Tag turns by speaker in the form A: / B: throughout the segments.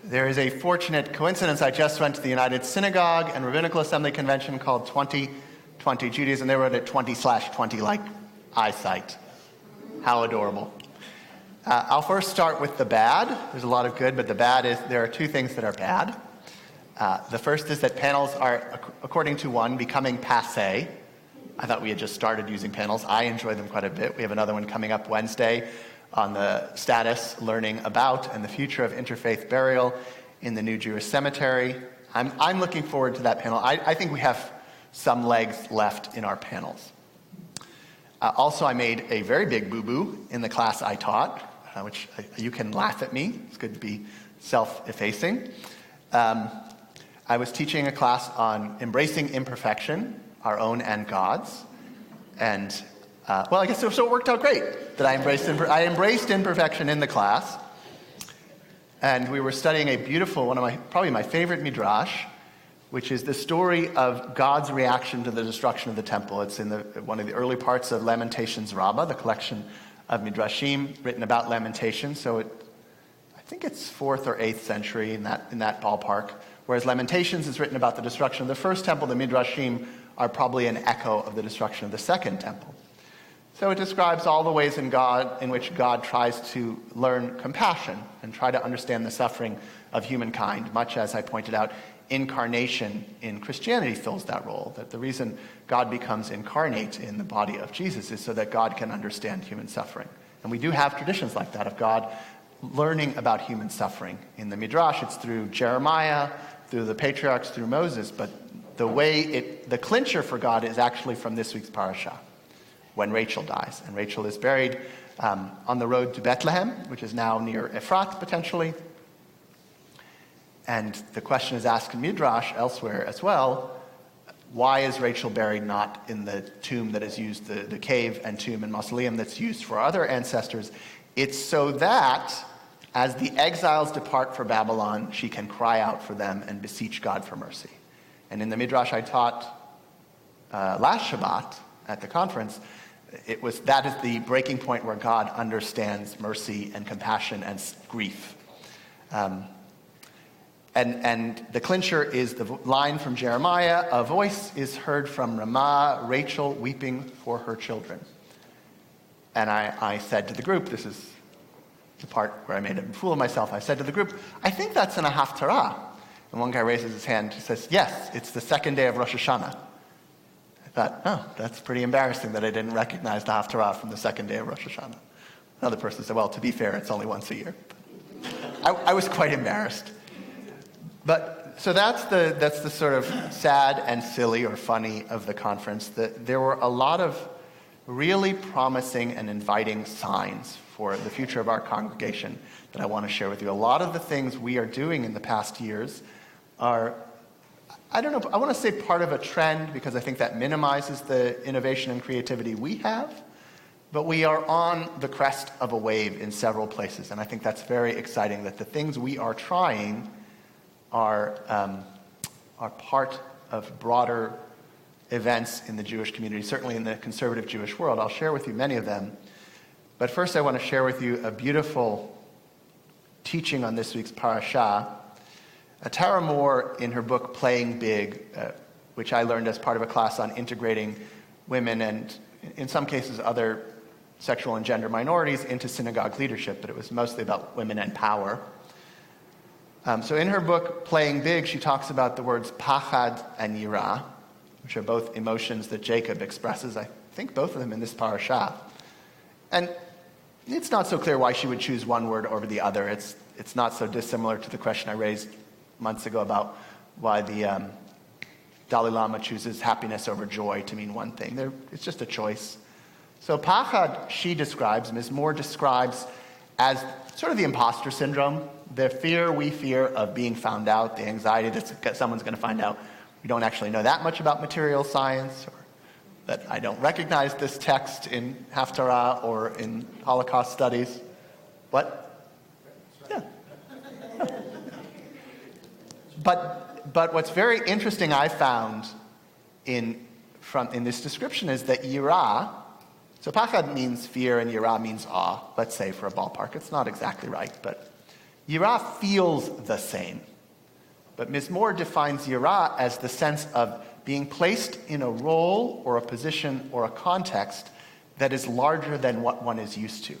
A: There is a fortunate coincidence. I just went to the United Synagogue and Rabbinical Assembly Convention called 2020 Judaism. They wrote it 20/20 like eyesight. How adorable. I'll first start with the bad. There's a lot of good, but the bad is there are two things that are bad. The first is that panels are, according to one, becoming passé. I thought we had just started using panels. I enjoy them quite a bit. We have another one coming up Wednesday on the status, learning about, and the future of interfaith burial in the new Jewish cemetery. I'm looking forward to that panel. I think we have some legs left in our panels. Also, I made a very big boo-boo in the class I taught, which you can laugh at me. It's good to be self-effacing. I was teaching a class on embracing imperfection, our own and God's, and I guess so it worked out great that I embraced imperfection in the class. And we were studying a beautiful, probably my favorite midrash, which is the story of God's reaction to the destruction of the temple. It's in one of the early parts of Lamentations Rabbah, the collection of midrashim written about Lamentations. So I think it's 4th or 8th century in that ballpark. Whereas Lamentations is written about the destruction of the first temple, the midrashim are probably an echo of the destruction of the second temple. So it describes all the ways in which God tries to learn compassion and try to understand the suffering of humankind, much as I pointed out, incarnation in Christianity fills that role. That the reason God becomes incarnate in the body of Jesus is so that God can understand human suffering. And we do have traditions like that of God learning about human suffering. In the Midrash, it's through Jeremiah, through the patriarchs, through Moses, but the clincher for God is actually from this week's parasha, when Rachel dies. And Rachel is buried on the road to Bethlehem, which is now near Ephrat, potentially. And the question is asked in Midrash elsewhere as well, why is Rachel buried not in the tomb that is used, the cave and tomb and mausoleum that's used for other ancestors? It's so that, as the exiles depart for Babylon, she can cry out for them and beseech God for mercy. And in the Midrash I taught last Shabbat at the conference, that is the breaking point where God understands mercy and compassion and grief. And the clincher is the line from Jeremiah, a voice is heard from Ramah, Rachel weeping for her children. And I said to the group, this is the part where I made a fool of myself, I said to the group, I think that's in a Haftarah. And one guy raises his hand, he says, yes, it's the second day of Rosh Hashanah. I thought, that's pretty embarrassing that I didn't recognize the Haftarah from the second day of Rosh Hashanah. Another person said, well, to be fair, it's only once a year. I was quite embarrassed. But so that's the sort of sad and silly or funny of the conference. There were a lot of really promising and inviting signs for the future of our congregation that I want to share with you. A lot of the things we are doing in the past years are, I don't know, I want to say part of a trend because I think that minimizes the innovation and creativity we have, but we are on the crest of a wave in several places, and I think that's very exciting that the things we are trying are part of broader events in the Jewish community, certainly in the conservative Jewish world. I'll share with you many of them. But first I want to share with you a beautiful teaching on this week's parasha. Tara Moore, in her book Playing Big, which I learned as part of a class on integrating women and, in some cases, other sexual and gender minorities into synagogue leadership, but it was mostly about women and power. So in her book, Playing Big, she talks about the words pachad and yirah, which are both emotions that Jacob expresses, I think both of them in this parasha. And it's not so clear why she would choose one word over the other. It's not so dissimilar to the question I raised months ago about why the Dalai Lama chooses happiness over joy to mean one thing. It's just a choice. So pachad, she describes, Ms. Moore describes as sort of the imposter syndrome, the fear we fear of being found out, the anxiety that someone's going to find out we don't actually know that much about material science, or that I don't recognize this text in Haftarah or in Holocaust studies. What? Yeah. But what's very interesting I found in this description is that yirah, so pachad means fear and yirah means awe, let's say for a ballpark. It's not exactly right, but Yirah feels the same. But Mizmor defines Yirah as the sense of being placed in a role or a position or a context that is larger than what one is used to.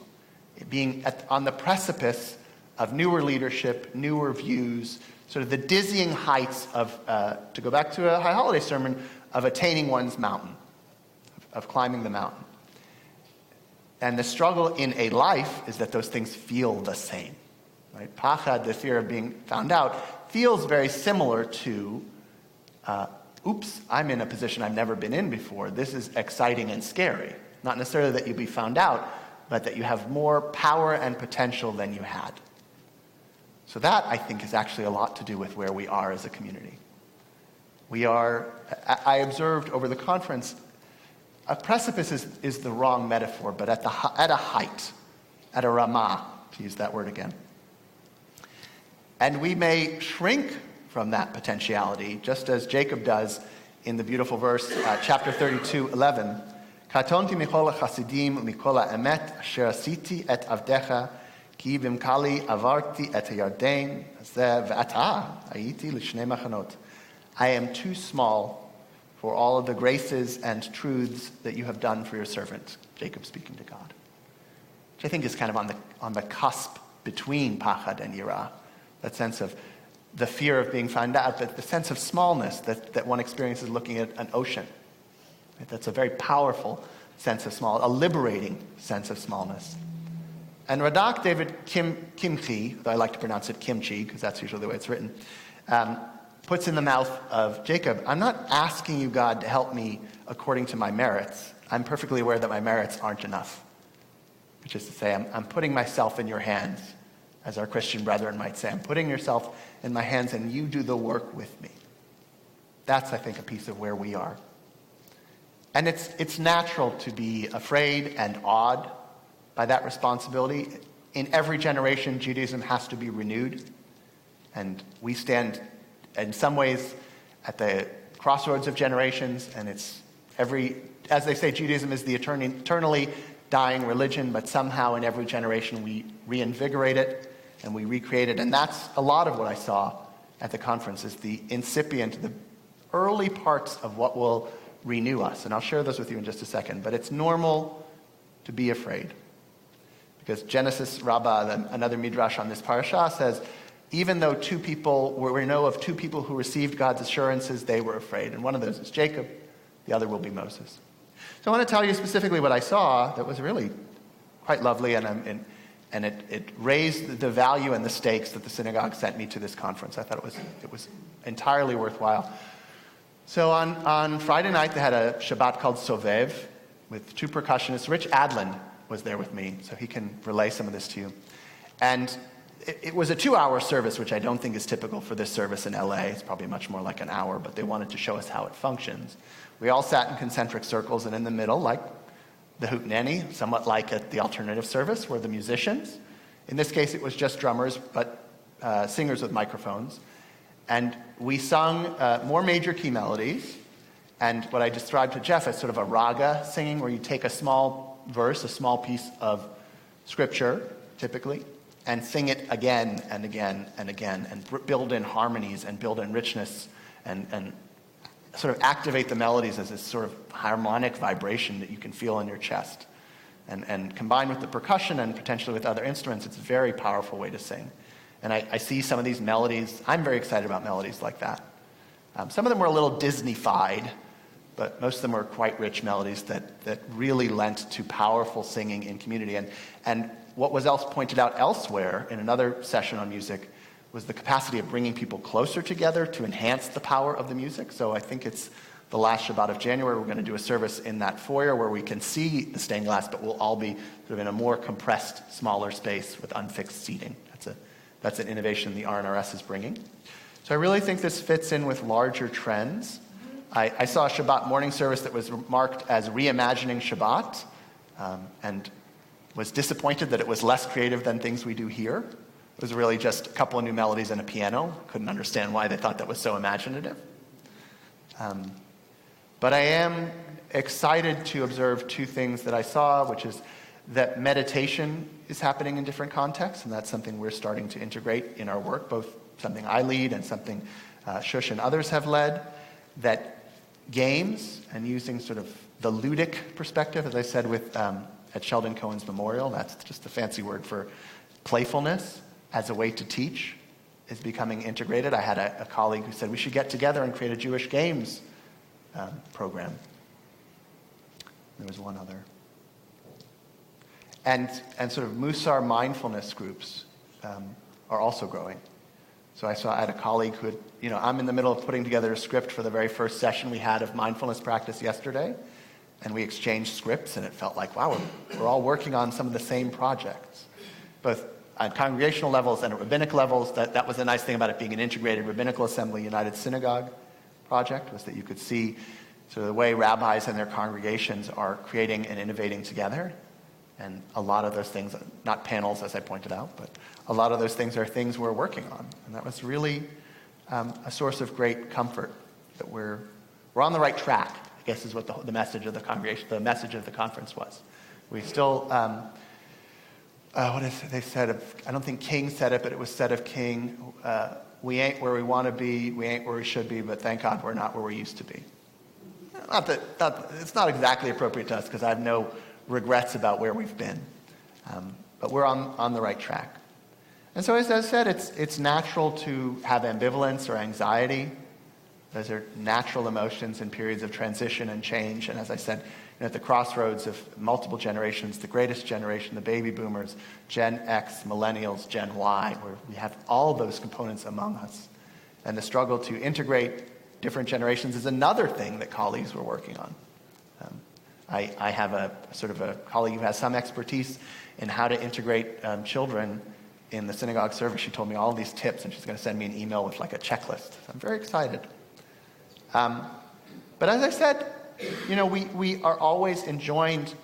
A: Being on the precipice of newer leadership, newer views, sort of the dizzying heights of, to go back to a High Holiday sermon, of attaining one's mountain, of climbing the mountain. And the struggle in a life is that those things feel the same. Right? Pachad, the fear of being found out, feels very similar to, oops, I'm in a position I've never been in before. This is exciting and scary. Not necessarily that you'll be found out, but that you have more power and potential than you had. So that, I think, is actually a lot to do with where we are as a community. I observed over the conference, a precipice is the wrong metaphor, but at a height, at a ramah, to use that word again. And we may shrink from that potentiality, just as Jacob does in the beautiful verse, chapter 32:11. Katonti mikol hasidim mikol emet asher asiti et avdecha ki bimkali avarti et yarden ze ve'ata ayiti l'shnei machanot. I am too small for all of the graces and truths that you have done for your servant. Jacob speaking to God, which I think is kind of on the cusp between pachad and yirah. That sense of the fear of being found out, but the sense of smallness that one experiences looking at an ocean. Right? That's a very powerful sense of small, a liberating sense of smallness. And Radak David Kimchi, though I like to pronounce it kimchi because that's usually the way it's written, puts in the mouth of Jacob, I'm not asking you, God, to help me according to my merits. I'm perfectly aware that my merits aren't enough. Which is to say, I'm putting myself in your hands, as our Christian brethren might say. I'm putting yourself in my hands and you do the work with me. That's, I think, a piece of where we are. And it's natural to be afraid and awed by that responsibility. In every generation, Judaism has to be renewed. And we stand, in some ways, at the crossroads of generations. And it's as they say, Judaism is the eternally dying religion, but somehow in every generation we reinvigorate it and we recreate it. And that's a lot of what I saw at the conference, is the incipient, the early parts of what will renew us. And I'll share those with you in just a second. But it's normal to be afraid. Because Genesis Rabbah, another midrash on this parasha, says, even though we know of two people who received God's assurances, they were afraid. And one of those is Jacob. The other will be Moses. So I want to tell you specifically what I saw that was really quite lovely, and it raised the value and the stakes that the synagogue sent me to this conference. I thought it was entirely worthwhile. So on Friday night, they had a Shabbat called Sovev with two percussionists. Rich Adlin was there with me, so he can relay some of this to you. And it was a 2-hour service, which I don't think is typical for this service in LA. It's probably much more like an hour, but they wanted to show us how it functions. We all sat in concentric circles, and in the middle, like the hootenanny, somewhat like at the alternative service, were the musicians. In this case, it was just drummers, but singers with microphones. And we sung more major key melodies, and what I described to Jeff as sort of a raga singing, where you take a small verse, a small piece of scripture, typically, and sing it again and again and again, and build in harmonies and build in richness and sort of activate the melodies as this sort of harmonic vibration that you can feel in your chest. And combined with the percussion and potentially with other instruments, it's a very powerful way to sing. And I see some of these melodies. I'm very excited about melodies like that. Some of them were a little Disney-fied, but most of them were quite rich melodies that really lent to powerful singing in community. And what was else pointed out elsewhere in another session on music was the capacity of bringing people closer together to enhance the power of the music. So I think it's the last Shabbat of January. We're going to do a service in that foyer where we can see the stained glass, but we'll all be sort of in a more compressed, smaller space with unfixed seating. That's an innovation the RNRS is bringing. So I really think this fits in with larger trends. I saw a Shabbat morning service that was marked as reimagining Shabbat, and was disappointed that it was less creative than things we do here. It was really just a couple of new melodies and a piano. Couldn't understand why they thought that was so imaginative. But I am excited to observe two things that I saw, which is that meditation is happening in different contexts, and that's something we're starting to integrate in our work, both something I lead and something Shush and others have led, that games and using sort of the ludic perspective, as I said at Sheldon Cohen's memorial, that's just a fancy word for playfulness as a way to teach, is becoming integrated. I had a colleague who said we should get together and create a Jewish games program. There was one other. And sort of Musar mindfulness groups are also growing. So I had a colleague who had, I'm in the middle of putting together a script for the very first session we had of mindfulness practice yesterday, and we exchanged scripts, and it felt like, wow, we're all working on some of the same projects, both at congregational levels and at rabbinic levels. That was the nice thing about it being an integrated rabbinical assembly United Synagogue project, was that you could see sort of the way rabbis and their congregations are creating and innovating together. And a lot of those things, not panels as I pointed out, but a lot of those things are things we're working on. And that was really a source of great comfort, that we're on the right track, I guess is what the message of the congregation, the message of the conference was. We still, what is it they said? I don't think King said it, but it was said of King, we ain't where we want to be, we ain't where we should be, but thank God we're not where we used to be. It's not exactly appropriate to us, because I have no regrets about where we've been. But we're on the right track. And so as I said, it's natural to have ambivalence or anxiety. Those are natural emotions in periods of transition and change. And as I said, at the crossroads of multiple generations, the greatest generation, the baby boomers, Gen X, millennials, Gen Y, where we have all those components among us. And the struggle to integrate different generations is another thing that colleagues were working on. I have a colleague who has some expertise in how to integrate children in the synagogue service. She told me all these tips, and she's going to send me an email with like a checklist. So I'm very excited. But as I said, we are always enjoined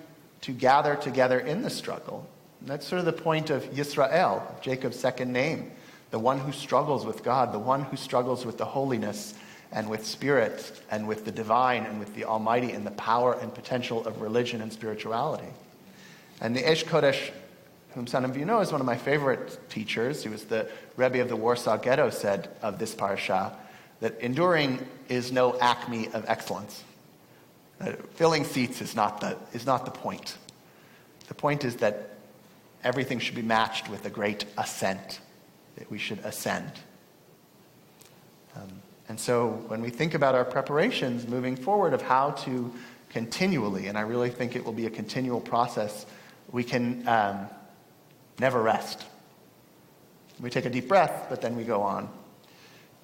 A: to gather together in the struggle. And that's sort of the point of Yisrael, Jacob's second name, the one who struggles with God, the one who struggles with the holiness and with spirit and with the divine and with the almighty and the power and potential of religion and spirituality. And the Eish Kodesh, whom some of you know, is one of my favorite teachers. He was the Rebbe of the Warsaw Ghetto, said of this parasha that enduring is no acme of excellence. Filling seats is not the point. The point is that everything should be matched with a great ascent, that we should ascend. And so when we think about our preparations moving forward of how to continually, and I really think it will be a continual process, we can never rest. We take a deep breath, but then we go on.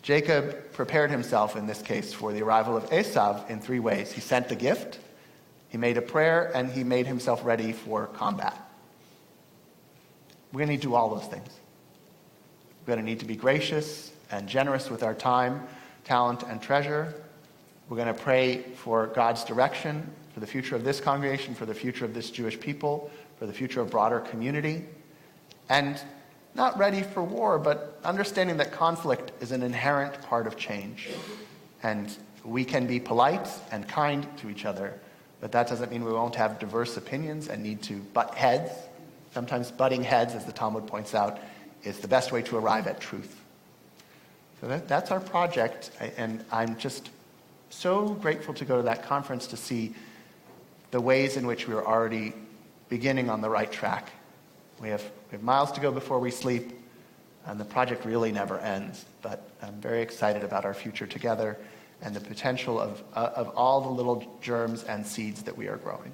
A: Jacob prepared himself, in this case, for the arrival of Esav in 3 ways. He sent the gift, he made a prayer, and he made himself ready for combat. We're going to need to do all those things. We're going to need to be gracious and generous with our time, talent, and treasure. We're going to pray for God's direction for the future of this congregation, for the future of this Jewish people, for the future of broader community. And not ready for war, but understanding that conflict is an inherent part of change. And we can be polite and kind to each other, but that doesn't mean we won't have diverse opinions and need to butt heads. Sometimes butting heads, as the Talmud points out, is the best way to arrive at truth. So that's our project, and I'm just so grateful to go to that conference to see the ways in which we are already beginning on the right track. We have miles to go before we sleep, and the project really never ends. But I'm very excited about our future together and the potential of all the little germs and seeds that we are growing.